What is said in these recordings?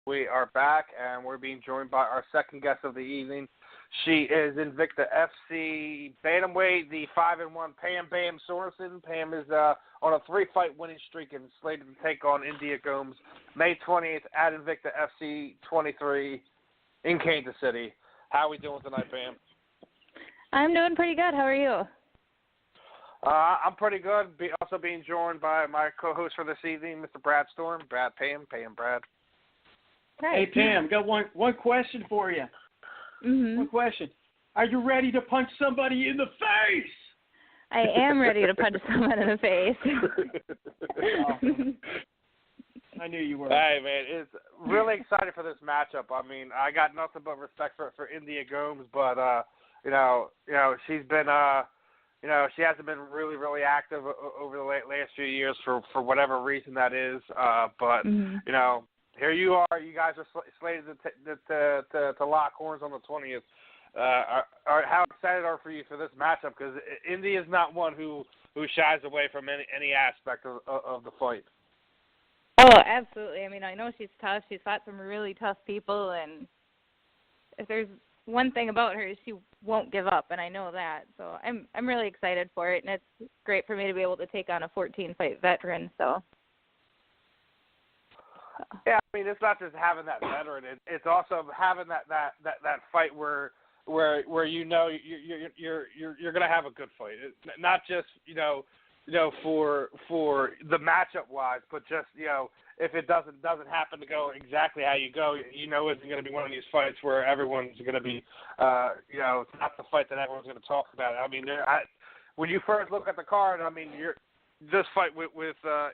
We are back, and we're being joined by our second guest of the evening. She is Invicta FC Bantamweight, the 5-1 Pam Sorenson. Pam is on a 3-fight winning streak and slated to take on India Gomes May 20th at Invicta FC 23 in Kansas City. How are we doing tonight, Pam? I'm doing pretty good. How are you? I'm pretty good. Also being joined by my co-host for this evening, Mr. Brad Storm. Brad, Pam, Brad. Hey, Pam, got one question for you. Mm-hmm. One question. Are you ready to punch somebody in the face? I am ready to punch someone in the face. Awesome. I knew you were. Hey, man, it's really excited for this matchup. I mean, I got nothing but respect for India Gomes, but she's been she hasn't been really active over the last few years for whatever reason that is. But here you are. You guys are slated to lock horns on the 20th. How excited are you for this matchup? Because India is not one who shies away from any aspect of the fight. Oh, absolutely. I mean, I know she's tough. She's fought some really tough people, and if there's one thing about her, she won't give up, and I know that. So I'm really excited for it, and it's great for me to be able to take on a 14-fight veteran. So. Yeah, I mean, it's not just having that veteran; it's also having that fight where you're going to have a good fight. It's not just for the matchup wise, but just if it doesn't happen to go exactly how you go, it's going to be one of these fights where everyone's going to be it's not the fight that everyone's going to talk about. I mean, when you first look at the card, I mean, this fight with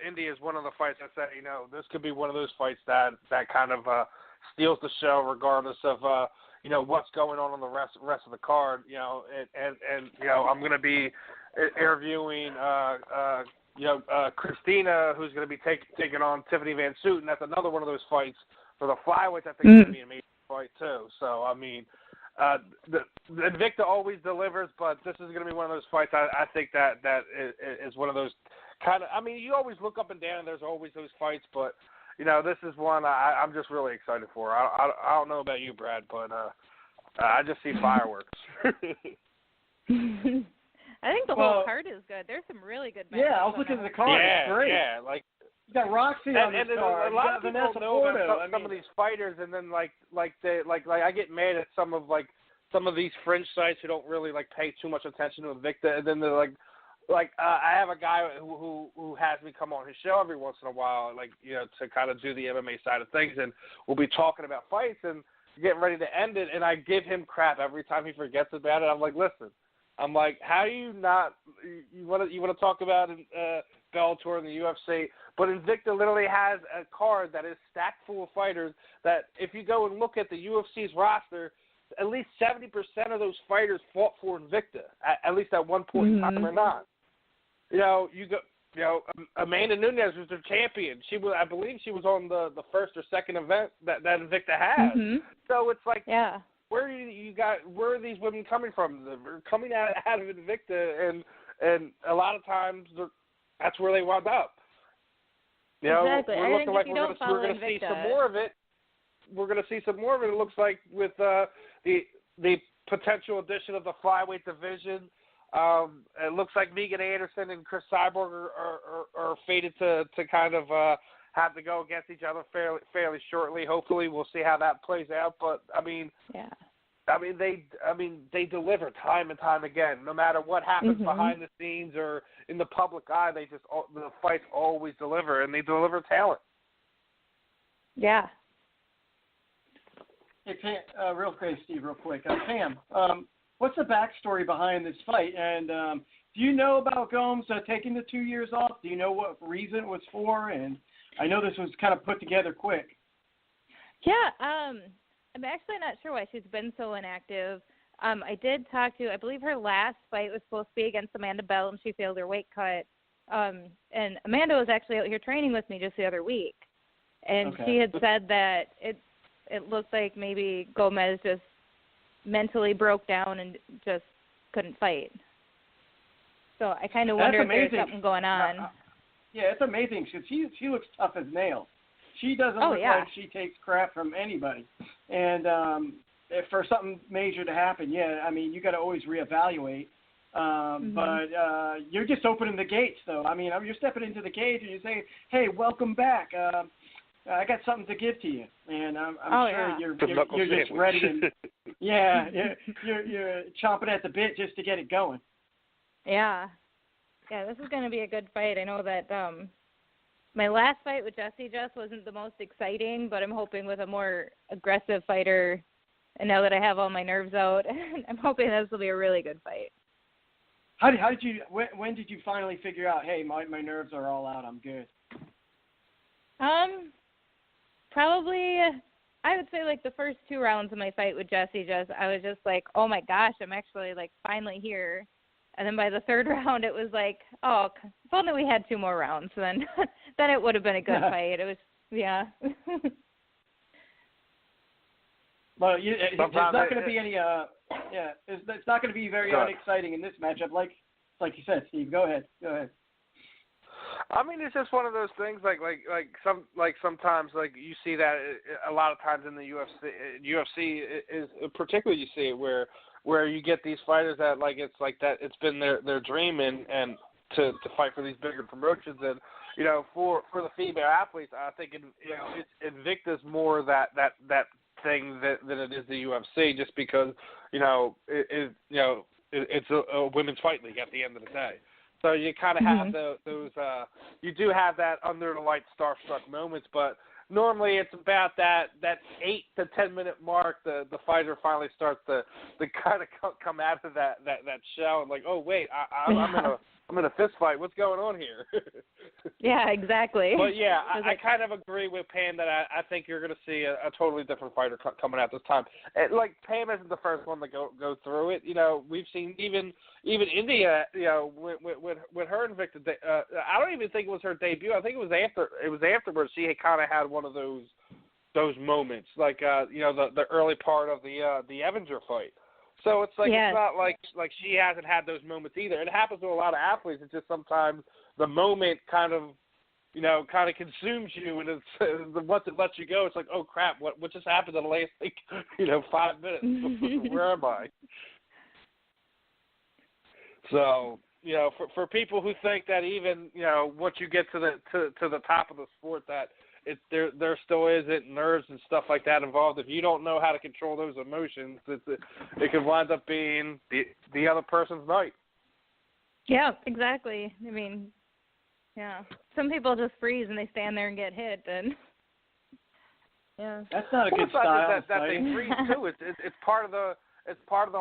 India is one of the fights that say, this could be one of those fights that kind of steals the show, regardless of what's going on the rest of the card. I'm going to be interviewing Christina, who's going to be taking on Tiffany Van Souten. That's another one of those fights for the flyweights. I think it's going to be an amazing fight too. So I mean, the Invicta always delivers, but this is going to be one of those fights. I think that is one of those kind of. I mean, you always look up and down, and there's always those fights, but this is one I'm just really excited for. I don't know about you, Brad, but I just see fireworks. I think the whole card is good. There's some really good matches. Yeah, I was looking at the card. Yeah, it's great. Yeah, like. You got Roxy on this card. A lot of people know about some of these fighters, and then like I get mad at some of these fringe sites who don't really pay too much attention to Invicta, and then they're I have a guy who has me come on his show every once in a while, to kind of do the MMA side of things, and we'll be talking about fights and getting ready to end it, and I give him crap every time he forgets about it. I'm like, listen. I'm like, how do you not? You want to talk about Bellator and the UFC, but Invicta literally has a card that is stacked full of fighters. That if you go and look at the UFC's roster, at least 70% of those fighters fought for Invicta at least at one point in time or not. Amanda Nunes was the champion. I believe she was on the first or second event that Invicta has. So it's like, yeah. Where are these women coming from? They're coming out of Invicta, and a lot of times that's where they wound up. Exactly. We're looking like we're going to see some more of it. We're going to see some more of it. It looks like with the potential addition of the flyweight division. It looks like Megan Anderson and Chris Cyborg are fated to kind of have to go against each other fairly shortly. Hopefully, we'll see how that plays out. But they deliver time and time again. No matter what happens behind the scenes or in the public eye, the fights always deliver, and they deliver talent. Yeah. Hey, Pam, real quick. Pam, what's the backstory behind this fight? And do you know about Gomes taking the 2 years off? Do you know what reason it was for? And I know this was kind of put together quick. Yeah, I'm actually not sure why she's been so inactive. I did talk to, I believe her last fight was supposed to be against Amanda Bell, and she failed her weight cut. And Amanda was actually out here training with me just the other week. And she had said that it looked like maybe Gomez just mentally broke down and just couldn't fight. So I kind of wonder if there's something going on. Yeah, it's amazing. She looks tough as nails. She doesn't look like she takes crap from anybody. And if for something major to happen, I mean, you got to always reevaluate. But you're just opening the gates, though. I mean, you're stepping into the cage and you say, "Hey, welcome back. I got something to give to you." And I'm sure you're just ready. And, you're chomping at the bit just to get it going. Yeah, this is going to be a good fight. I know that my last fight with Jessie just wasn't the most exciting, but I'm hoping with a more aggressive fighter. And now that I have all my nerves out, I'm hoping this will be a really good fight. How did you? When did you finally figure out? Hey, my nerves are all out. I'm good. Probably, I would say like the first 2 rounds of my fight with Jessie, I was just like, oh my gosh, I'm actually like finally here. And then by the 3rd round, it was like, oh, if only we had 2 more rounds, then it would have been a good fight. It was, Well, there's not going to be any. It's not going to be very unexciting in this matchup. Like you said, Steve. Go ahead. I mean, it's just one of those things. Sometimes you see that a lot of times in the UFC is particularly you see it where you get these fighters that it's been their dream and to fight for these bigger promotions. And for the female athletes, I think it's Invicta's more that thing than it is the UFC, just because it's a women's fight league at the end of the day. So you kind of have those you do have that under the light starstruck moments, but normally it's about that 8 to 10 minute mark. The fighter finally starts to kind of come out of that shell and like, oh wait, I'm in a fist fight. What's going on here? Yeah, exactly. But yeah, I kind of agree with Pam that I think you're going to see a totally different fighter coming out this time. And, Pam isn't the first one to go through it. We've seen even India. With her Invicta, I don't even think it was her debut. I think it was afterwards she had kind of had one of those moments, the early part of the Evander fight. So it's it's not like she hasn't had those moments either. It happens to a lot of athletes. It's just sometimes the moment kind of consumes you, and it's once it lets you go, it's like, oh crap, what just happened in the last 5 minutes? Where am I? So for people who think that even once you get to the top of the sport that there still isn't nerves and stuff like that involved. If you don't know how to control those emotions, it can wind up being the other person's night. Yeah, exactly. I mean, some people just freeze and they stand there and get hit, and that's not a good style. That they freeze too. It's part of the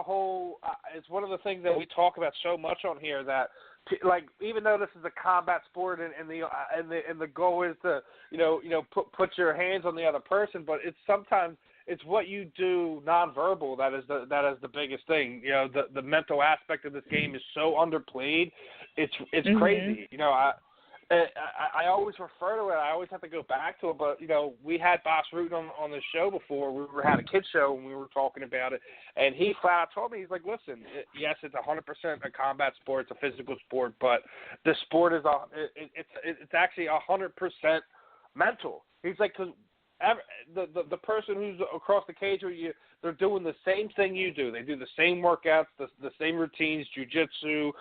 whole. It's one of the things that we talk about so much on here that. Even though this is a combat sport and the goal is to put your hands on the other person, but sometimes it's what you do nonverbal that is the biggest thing. The mental aspect of this game is so underplayed. It's crazy. I always refer to it. I always have to go back to it. But we had Boss Root on the show before. We had a kids show and we were talking about it, and he flat out told me, he's like, "Listen, yes, it's 100% a combat sport. It's a physical sport, but the sport is it's actually 100% mental." He's like, because the person who's across the cage with you, they're doing the same thing you do. They do the same workouts, the same routines, jiu-jitsu,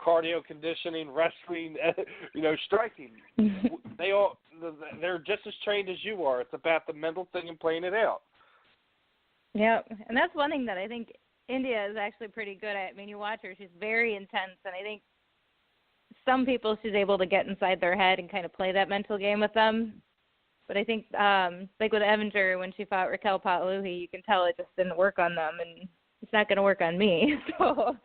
cardio conditioning, wrestling, striking. They're just as trained as you are. It's about the mental thing and playing it out. Yeah, and that's one thing that I think India is actually pretty good at. I mean, you watch her; she's very intense, and I think some people she's able to get inside their head and kind of play that mental game with them. But I think, with Evander, when she fought Raquel Pataluhi, you can tell it just didn't work on them, and it's not going to work on me. So.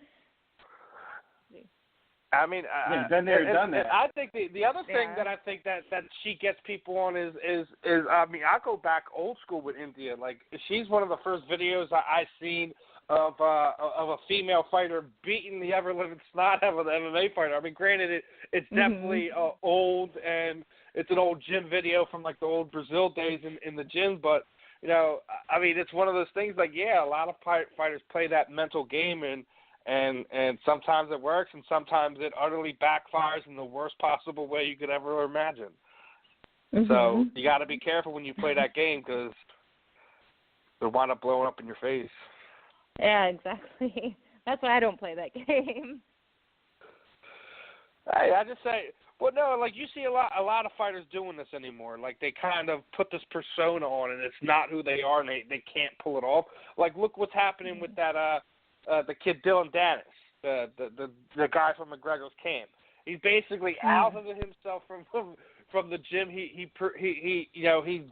I mean, been there, done that. I think the other thing that I think that she gets people on is I mean, I go back old school with India. She's one of the first videos I seen of a female fighter beating the ever living snot out of an MMA fighter. I mean, granted, it's definitely old, and it's an old gym video from the old Brazil days in the gym, but. I mean, it's one of those things. A lot of fighters play that mental game, and sometimes it works, and sometimes it utterly backfires in the worst possible way you could ever imagine. So you got to be careful when you play that game because they'll wind up blowing up in your face. Yeah, exactly. That's why I don't play that game. Hey, I just say, well, no, like you see a lot of fighters doing this anymore. Like they kind of put this persona on, and it's not who they are, and they can't pull it off. Like look what's happening with that the kid Dylan Dennis, the guy from McGregor's camp. He's basically outed himself from the gym he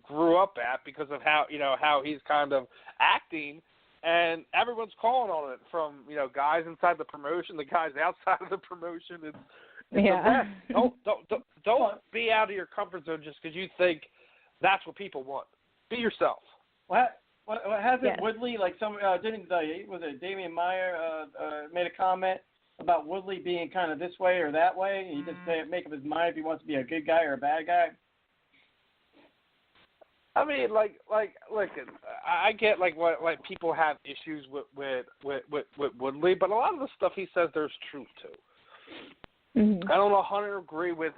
grew up at because of how he's kind of acting, and everyone's calling on it from guys inside the promotion, the guys outside of the promotion. It's yeah. Don't be out of your comfort zone just because you think that's what people want. Be yourself. What hasn't Woodley, like some was it Damian Meyer made a comment about Woodley being kind of this way or that way? He just make up his mind if he wants to be a good guy or a bad guy. I mean, like, look, I get like what people have issues with Woodley, but a lot of the stuff he says there's truth to. Mm-hmm. I don't 100% agree with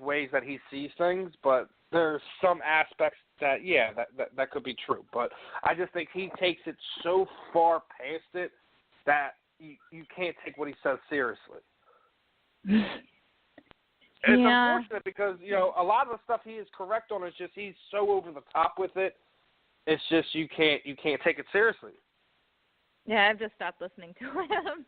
ways that he sees things, but there's some aspects that that could be true. But I just think he takes it so far past it that you can't take what he says seriously. It's unfortunate because a lot of the stuff he is correct on is just he's so over the top with it. It's just you can't take it seriously. Yeah, I've just stopped listening to him.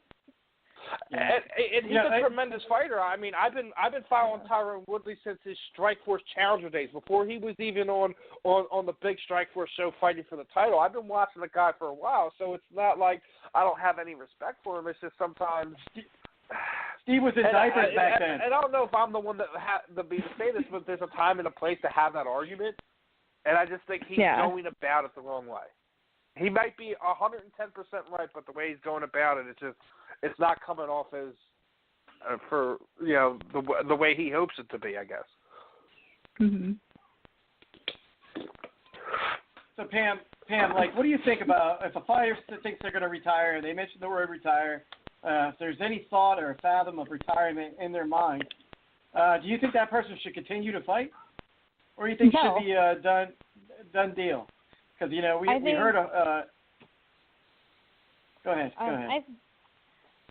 And he's a tremendous fighter. I mean, I've been following Tyron Woodley since his Strikeforce Challenger days, before he was even on the big Strikeforce show fighting for the title. I've been watching the guy for a while, so it's not like I don't have any respect for him. It's just sometimes Steve was in diapers back then. And I don't know if I'm the one that to say this, but there's a time and a place to have that argument, and I just think he's going about it the wrong way. He might be 110% right, but the way he's going about it, it's not coming off as for the way he hopes it to be, I guess. Mhm. So Pam, like, what do you think about if a fighter thinks they're going to retire? They mentioned the word retire. If there's any thought or a fathom of retirement in their mind, do you think that person should continue to fight, or do you think it should be a done deal? Because we heard a. Go ahead.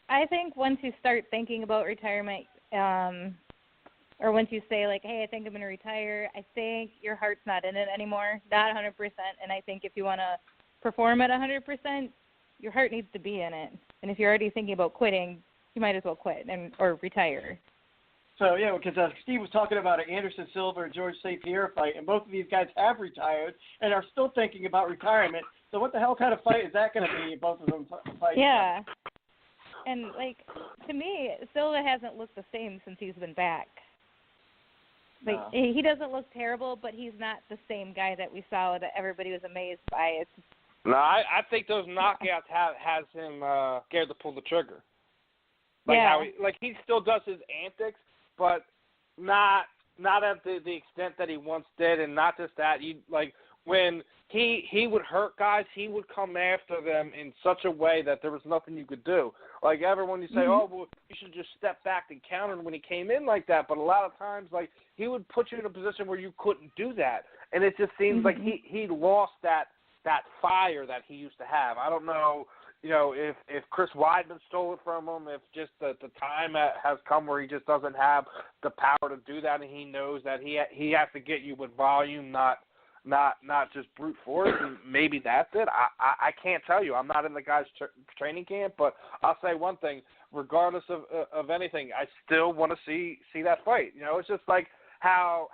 I think once you start thinking about retirement, or once you say like, "Hey, I think I'm going to retire," I think your heart's not in it anymore, not 100%. And I think if you want to perform at 100%, your heart needs to be in it. And if you're already thinking about quitting, you might as well quit or retire. So, because Steve was talking about an Anderson Silva or George St. Pierre fight, and both of these guys have retired and are still thinking about retirement. So what the hell kind of fight is that going to be, both of them fighting? Yeah. And, like, to me, Silva hasn't looked the same since he's been back. Like, he doesn't look terrible, but he's not the same guy that we saw that everybody was amazed by. No, I think those knockouts has him scared to pull the trigger. Like how he still does his antics, but not at the extent that he once did, and not just that. When he would hurt guys, he would come after them in such a way that there was nothing you could do. Like everyone, you say, "Oh, well, you should just step back and counter when he came in like that." But a lot of times, like he would put you in a position where you couldn't do that, and it just seems like he lost that fire that he used to have. I don't know, if Chris Weidman stole it from him, if just the time has come where he just doesn't have the power to do that, and he knows that he has to get you with volume, not just brute force, and maybe that's it. I can't tell you. I'm not in the guy's training camp, but I'll say one thing. Regardless of anything, I still want to see that fight. It's just like how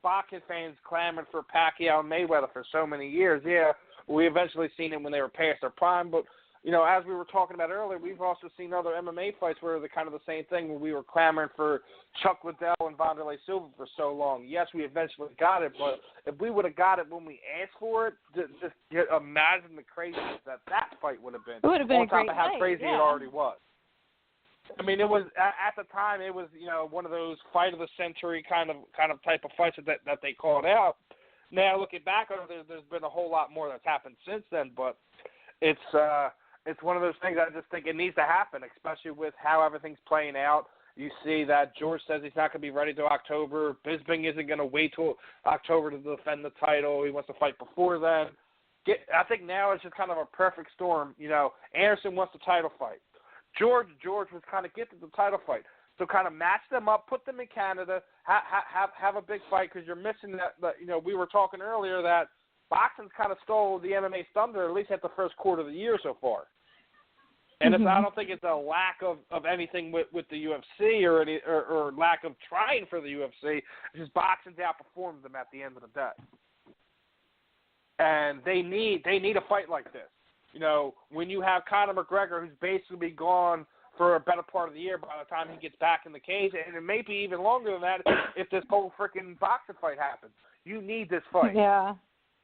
boxing fans clamored for Pacquiao and Mayweather for so many years. Yeah, we eventually seen it when they were past their prime, but as we were talking about earlier, we've also seen other MMA fights where they're kind of the same thing, where we were clamoring for Chuck Liddell and Wanderlei Silva for so long. Yes, we eventually got it, but if we would have got it when we asked for it, just imagine the craziness that fight would have been. It would have been on top of how fight, crazy it already was. I mean, it was at the time. It was one of those fight of the century kind of type of fights that they called out. Now looking back on it, there's been a whole lot more that's happened since then. But it's one of those things I just think it needs to happen, especially with how everything's playing out. You see that George says he's not going to be ready till October. Bisping isn't going to wait till October to defend the title. He wants to fight before then. I think now it's just kind of a perfect storm. Anderson wants the title fight. George was kind of gifted the title fight. So kind of match them up, put them in Canada, have a big fight because you're missing that. We were talking earlier that boxing's kind of stole the MMA's thunder, at least at the first quarter of the year so far. And I don't think it's a lack of anything with the UFC or lack of trying for the UFC. It's just boxing's outperformed them at the end of the day. And they need a fight like this. When you have Conor McGregor, who's basically gone for a better part of the year by the time he gets back in the cage, and it may be even longer than that if this whole freaking boxing fight happens. You need this fight. Yeah.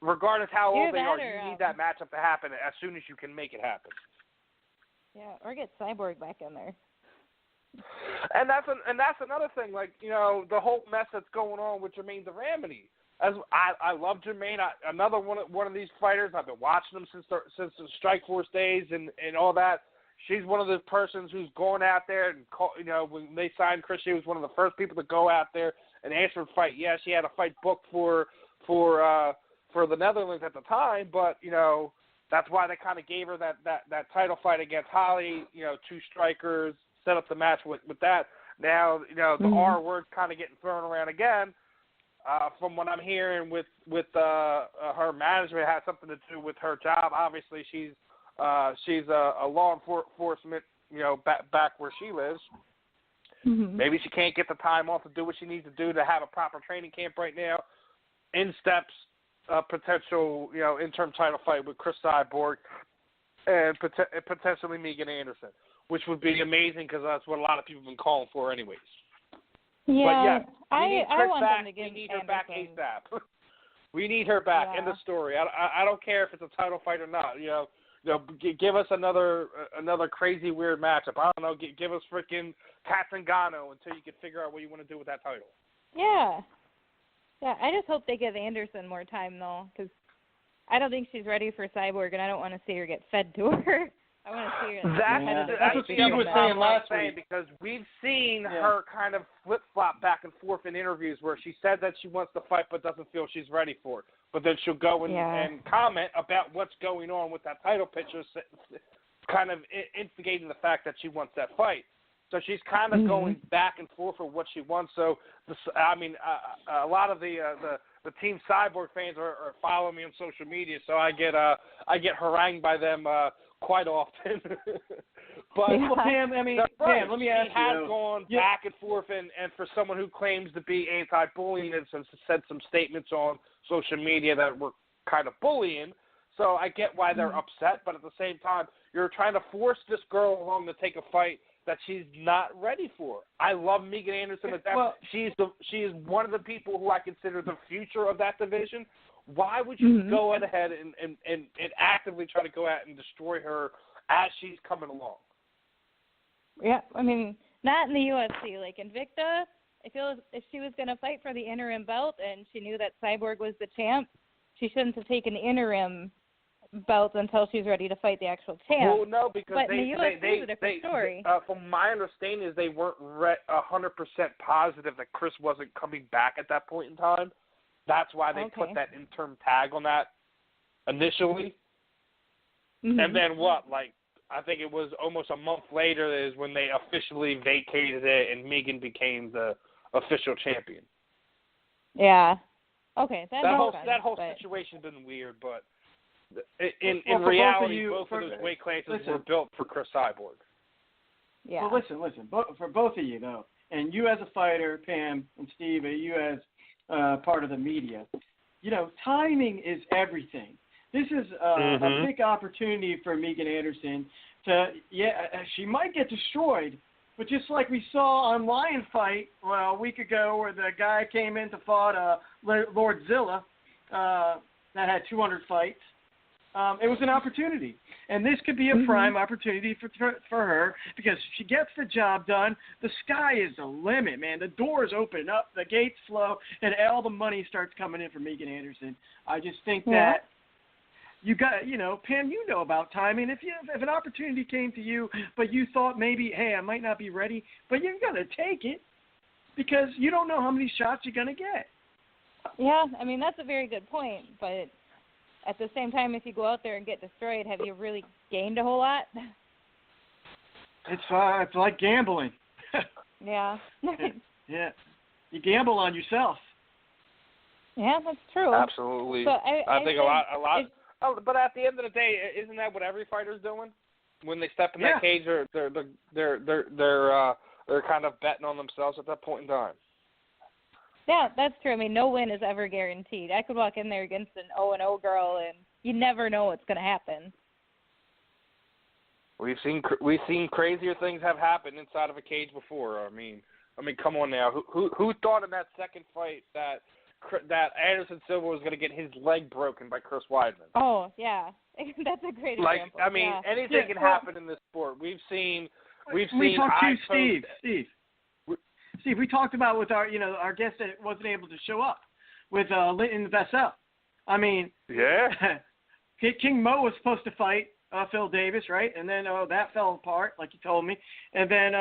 Regardless how old they are, you need that matchup to happen as soon as you can make it happen. Yeah, or get Cyborg back in there. And that's another thing. The whole mess that's going on with Jermaine Duramini. As I love Jermaine, another one of these fighters. I've been watching them since the Strikeforce days and all that. She's one of those persons who's going out there and when they signed Chris, she was one of the first people to go out there and answer the fight. Yeah, she had a fight booked for the Netherlands at the time, but that's why they kind of gave her that title fight against Holly. 2 strikers, set up the match with that. Now the R word's kind of getting thrown around again. From what I'm hearing with her management, it has something to do with her job. Obviously, she's a law enforcement, back where she lives. Mm-hmm. Maybe she can't get the time off to do what she needs to do to have a proper training camp right now. In steps a potential, interim title fight with Chris Cyborg and potentially Megan Anderson, which would be amazing because that's what a lot of people have been calling for anyways. Yeah, but I want back. them to give We need Anderson. her back ASAP. We need her back. Yeah. End of story. I don't care if it's a title fight or not. Give us another crazy weird matchup. I don't know. Give us freaking Kat Zingano until you can figure out what you want to do with that title. Yeah. Yeah, I just hope they give Anderson more time, though, because I don't think she's ready for Cyborg, and I don't want to see her get fed to her. I want to see her. That's what Steve was saying last week. Because we've seen her kind of flip-flop back and forth in interviews where she said that she wants to fight but doesn't feel she's ready for it. But then she'll go and comment about what's going on with that title picture, kind of instigating the fact that she wants that fight. So she's kind of going back and forth for what she wants. So, a lot of the Team Cyborg fans are following me on social media, so I get harangued by them quite often. But Pam, let me ask you. She has gone back and forth, and for someone who claims to be anti-bullying and said some statements on social media that were kind of bullying. So I get why they're upset, but at the same time, you're trying to force this girl along to take a fight that she's not ready for. I love Megan Anderson. She is one of the people who I consider the future of that division. Why would you go ahead and actively try to go out and destroy her as she's coming along? Yeah, not in the UFC. Like Invicta, I feel if she was going to fight for the interim belt and she knew that Cyborg was the champ, she shouldn't have taken the interim belt until she's ready to fight the actual champ. Well, no, because but in the UFC, it's a different story. From my understanding, is they weren't 100% positive that Chris wasn't coming back at that point in time. That's why they put that interim tag on that initially. And then I think it was almost a month later is when they officially vacated it and Megan became the official champion. Yeah. Okay. That whole situation's been weird, but in reality, both of those weight classes were built for Chris Cyborg. Yeah. Well, listen. For both of you, though, and you as a fighter, Pam, and Steve, you as part of the media, timing is everything. This is a big opportunity for Megan Anderson she might get destroyed, but just like we saw on Lion Fight a week ago where the guy came in to fight Lord Zilla that had 200 fights, it was an opportunity. And this could be a prime opportunity for her because if she gets the job done, the sky is the limit, man. The doors open up, the gates flow, and all the money starts coming in for Megan Anderson. I just think that you got, Pam, you know about timing. If an opportunity came to you, but you thought maybe, hey, I might not be ready, but you're gonna take it because you don't know how many shots you're gonna get. Yeah, I mean that's a very good point, but at the same time, if you go out there and get destroyed, have you really gained a whole lot? It's like gambling. Yeah. Yeah, you gamble on yourself. Yeah, that's true. Absolutely. So I think a lot. But at the end of the day, isn't that what every fighter's doing? When they step in that cage, they're kind of betting on themselves at that point in time. Yeah, that's true. I mean, no win is ever guaranteed. I could walk in there against an 0-0 girl, and you never know what's going to happen. We've seen crazier things have happened inside of a cage before. I mean, come on now. Who thought in that second fight that Anderson Silva was going to get his leg broken by Chris Weidman? Oh yeah, that's a great example. I mean, anything can happen in this sport. We've seen. We talked to Steve. Steve, we talked about with our guest that wasn't able to show up with Linton Vassell. I mean, yeah. King Mo was supposed to fight Phil Davis, right? And then that fell apart, like you told me. And then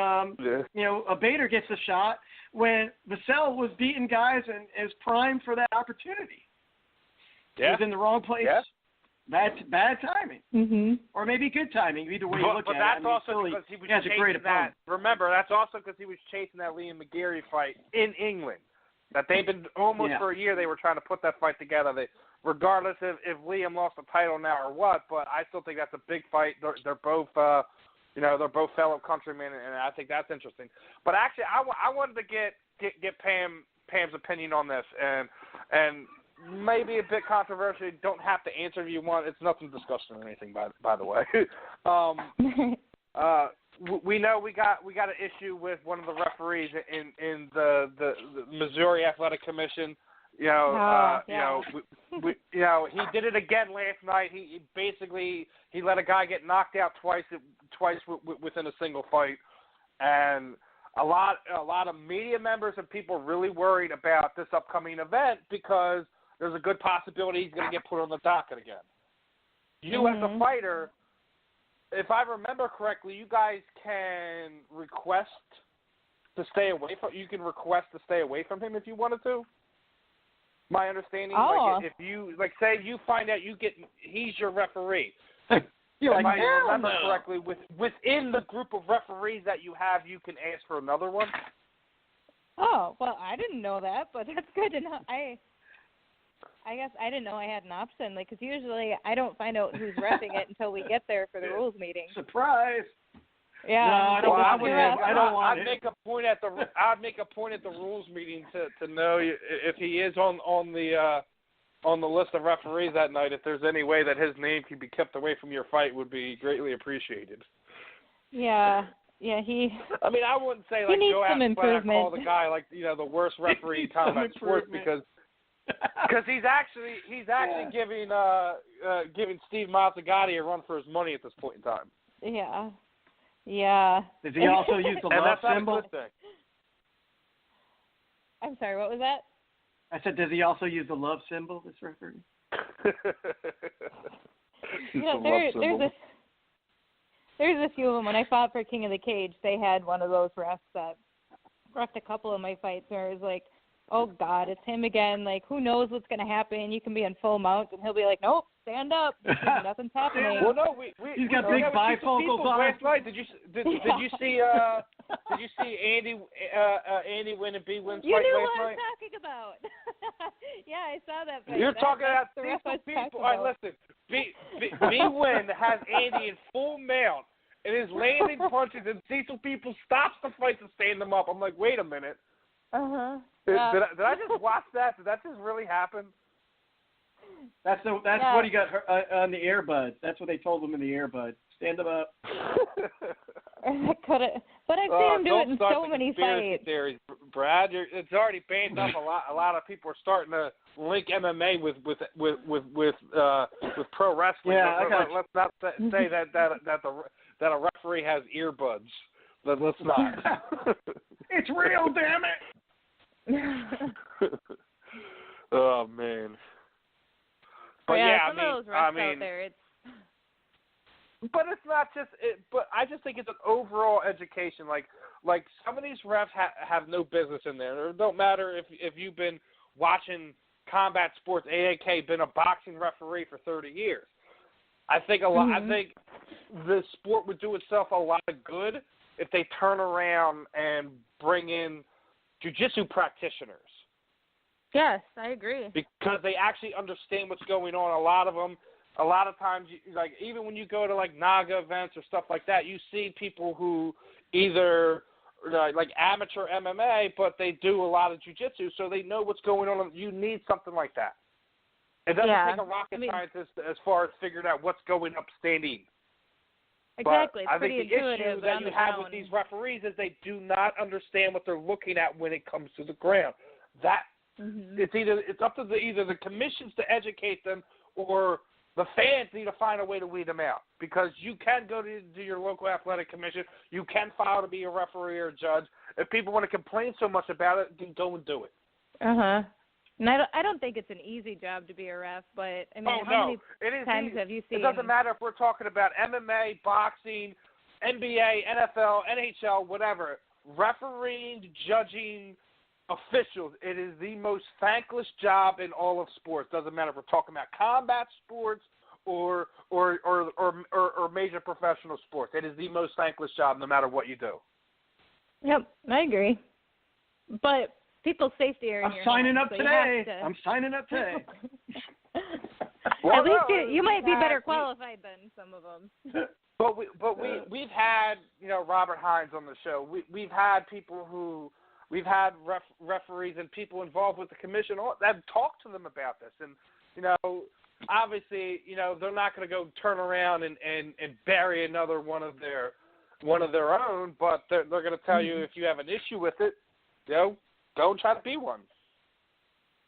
Bader gets a shot when Vassell was beating guys and is primed for that opportunity. Yeah. He was in the wrong place. Yeah. Bad timing. Mm-hmm. Or maybe good timing, either way you look at it. But that's also because he was chasing that. Remember, that's also because he was chasing that Liam McGarry fight in England. That they've been almost for a year. They were trying to put that fight together. Regardless if Liam lost the title now or what, but I still think that's a big fight. They're both, they're both fellow countrymen, and I think that's interesting. But actually, I wanted to get Pam's opinion on this, and maybe a bit controversial. Don't have to answer if you want. It's nothing disgusting or anything, by the way. We know we got an issue with one of the referees in the Missouri Athletic Commission. He did it again last night. He basically let a guy get knocked out twice within a single fight, and a lot of media members and people really worried about this upcoming event because there's a good possibility he's going to get put on the docket again. You as a fighter, if I remember correctly, you guys can request to stay away from. You can request to stay away from him if you wanted to. My understanding, if you say you find out he's your referee. You're if like, I remember correctly, within the group of referees that you have, you can ask for another one. Oh well, I didn't know that, but that's good to know. I guess I didn't know I had an option, because usually I don't find out who's reffing it until we get there for the rules meeting. Surprise! Yeah. No, I don't want I'd make a point at the rules meeting to know if he is on the list of referees that night. If there's any way that his name can be kept away from your fight, would be greatly appreciated. Yeah. Yeah, I mean, I wouldn't say go out and call the guy the worst referee in combat sports because he's actually giving Steve Mazzagatti a run for his money at this point in time. Yeah. Yeah. Does he also use the love symbol? I'm sorry, what was that? I said, does he also use the love symbol, this referee? There's a few of them. When I fought for King of the Cage, they had one of those refs that reffed a couple of my fights where it was like, oh, God, it's him again. Who knows what's going to happen? You can be in full mount, and he'll be like, nope, stand up. Nothing's happening. Well, no, he's got big bifocals on. Last night, did you see Andy win and B Wynn's fight last night? You knew what I was talking about. Yeah, I saw that fight. You're talking about people. All right, listen. B Wynn has Andy in full mount, and is landing punches, and Cecil People stops the fight to stand him up. I'm like, wait a minute. Uh-huh. Did I just watch that? Did that just really happen? That's what he got on the earbud. That's what they told him in the earbud. Stand him up. But I've seen him do it in so many fights. Theories, Brad, it's already banned up. A lot of people are starting to link MMA with pro wrestling. Yeah, let's not say that a referee has earbuds. Let's not. It's real, damn it. Oh man. But some of those refs out there, it's. But it's not just it. But I just think it's an overall education. Like some of these refs have no business in there. It don't matter if you've been watching combat sports, AAK, been a boxing referee for 30 years. I think a lot. I think the sport would do itself a lot of good if they turn around and bring in jiu-jitsu practitioners. Yes, I agree. Because they actually understand what's going on. A lot of times, like even when you go to like NAGA events or stuff like that, you see people who either like amateur MMA, but they do a lot of jiu-jitsu, so they know what's going on. You need something like that. It doesn't take a rocket scientist as far as figuring out what's going up standing. Exactly. But it's pretty I think the intuitive. issue that you have with these referees is they do not understand what they're looking at when it comes to the ground. That it's up to either the commissions to educate them or the fans need to find a way to weed them out. Because you can go to your local athletic commission, you can file to be a referee or a judge. If people want to complain so much about it, then go and do it. And I don't think it's an easy job to be a ref, but I mean, how many times have you seen? It doesn't matter if we're talking about MMA, boxing, NBA, NFL, NHL, whatever. Refereeing, judging, officials. It is the most thankless job in all of sports. Doesn't matter if we're talking about combat sports or major professional sports. It is the most thankless job, no matter what you do. Yep, I agree. But people's safety are in your hands, I'm signing up today. At least you might be better qualified than some of them. But we've had Robert Hines on the show. We've had people who we've had referees and people involved with the commission that have talked to them about this, and obviously they're not going to go turn around and bury another one of their own, but they're going to tell you if you have an issue with it, go try to be one.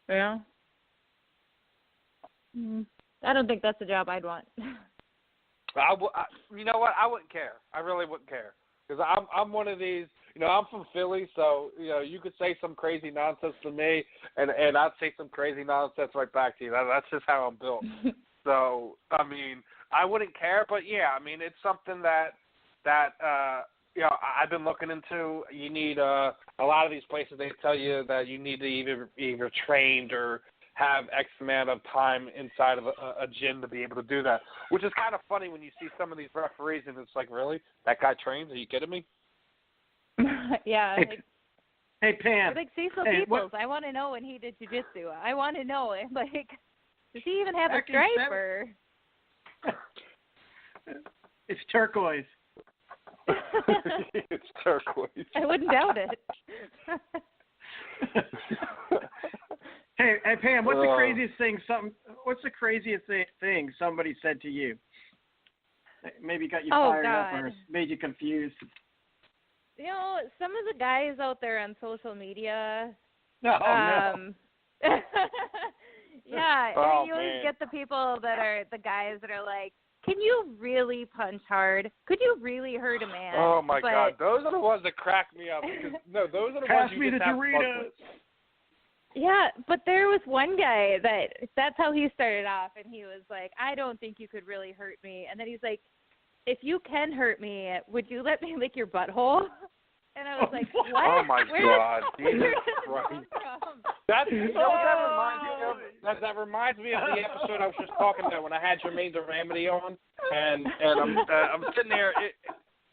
Yeah. I don't think that's a job I'd want. You know what? I wouldn't care. I really wouldn't care. Because I'm one of these, I'm from Philly, so, you could say some crazy nonsense to me, and I'd say some crazy nonsense right back to you. That's just how I'm built. So, I mean, I wouldn't care, but, yeah, I mean, it's something that I've been looking into. You need a lot of these places. They tell you that you need to either trained or have X amount of time inside of a gym to be able to do that. Which is kind of funny when you see some of these referees, and it's like, really, that guy trains? Are you kidding me? Yeah. Hey Pam. Like Cecil Peoples. I want to know when he did jiu-jitsu. I want to know, like, does he even have a stripe or? It's turquoise. It's turquoise. I wouldn't doubt it. Hey Pam, what's the craziest thing somebody said to you? Maybe got you fired up or made you confused. Some of the guys out there on social media. No. Yeah, you always get the people that are the guys that are like, can you really punch hard? Could you really hurt a man? Oh, my God. Those are the ones that crack me up. Those are the ones you just have fun with. Yeah, but there was one guy that's how he started off, and he was like, I don't think you could really hurt me. And then he's like, if you can hurt me, would you let me lick your butthole? And I was like, what? Oh, my God. Where Jesus did Christ. come from? That reminds me of that reminds me of the episode I was just talking about when I had Jermaine Duramity on, and I'm sitting there.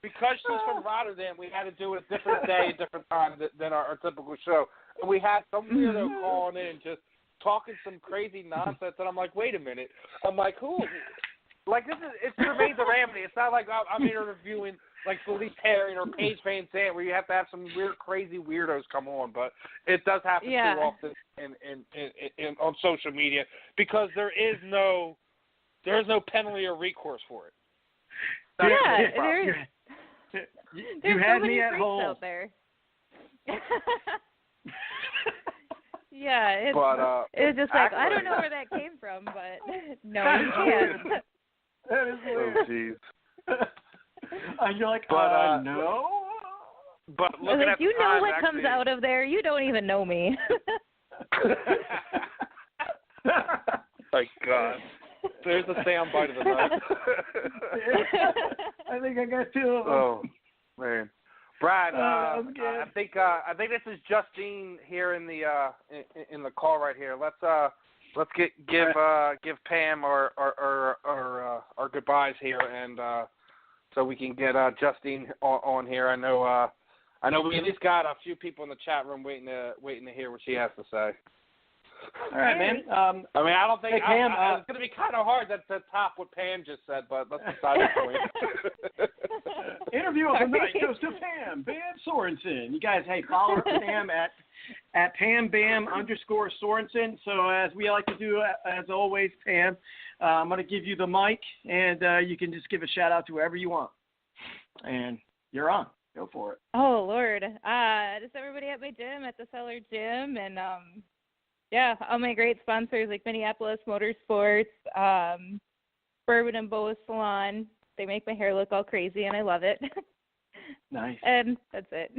Because she's from Rotterdam, we had to do it a different day, a different time than our typical show. And we had some weirdo calling in just talking some crazy nonsense, and I'm like, wait a minute. I'm like, who? Like, it's Jermaine Duramity. It's not like I'm interviewing like Felice Herring or Paige Van Zandt where you have to have some weird, crazy weirdos come on. But it does happen too often in on social media because there is no penalty or recourse for it. There's you had so many me at freaks home. Out there. Yeah, it was just like, I don't know where that came from, but no, you can't. That is weird. Oh, jeez. And you're like, no? But looking like, at you know what actually, comes out of there? You don't even know me. My God. There's the soundbite of the night. I think I got two of them. Oh, man. Brad, that was good. I think this is Justine here in the call right here. Let's give Pam our goodbyes here, and so we can get Justine on here. I know we at least got a few people in the chat room waiting to hear what she has to say. All right, man. I mean, I don't think Pam, it's going to be kind of hard to top what Pam just said, but let's decide the point. Interview of the night goes to Pam Sorenson. You guys, hey, follow Pam at PamBam_Sorenson. So as we like to do, as always, Pam, I'm going to give you the mic, and you can just give a shout out to whoever you want. And you're on. Go for it. Oh, Lord. Just everybody at my gym, at the Cellar Gym, and all my great sponsors like Minneapolis Motorsports, Bourbon and Boa Salon. They make my hair look all crazy, and I love it. Nice. And that's it.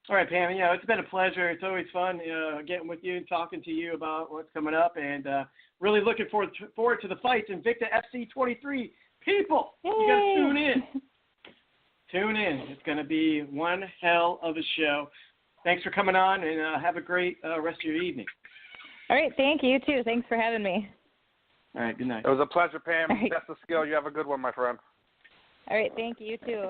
All right, Pam. It's been a pleasure. It's always fun getting with you and talking to you about what's coming up, and really looking forward to the fights Invicta FC 23. People, Yay. you got to tune in. Tune in. It's going to be one hell of a show. Thanks for coming on, and have a great rest of your evening. All right, thank you, too. Thanks for having me. All right, good night. It was a pleasure, Pam. All right. Best of skill. You have a good one, my friend. All right, thank you, too.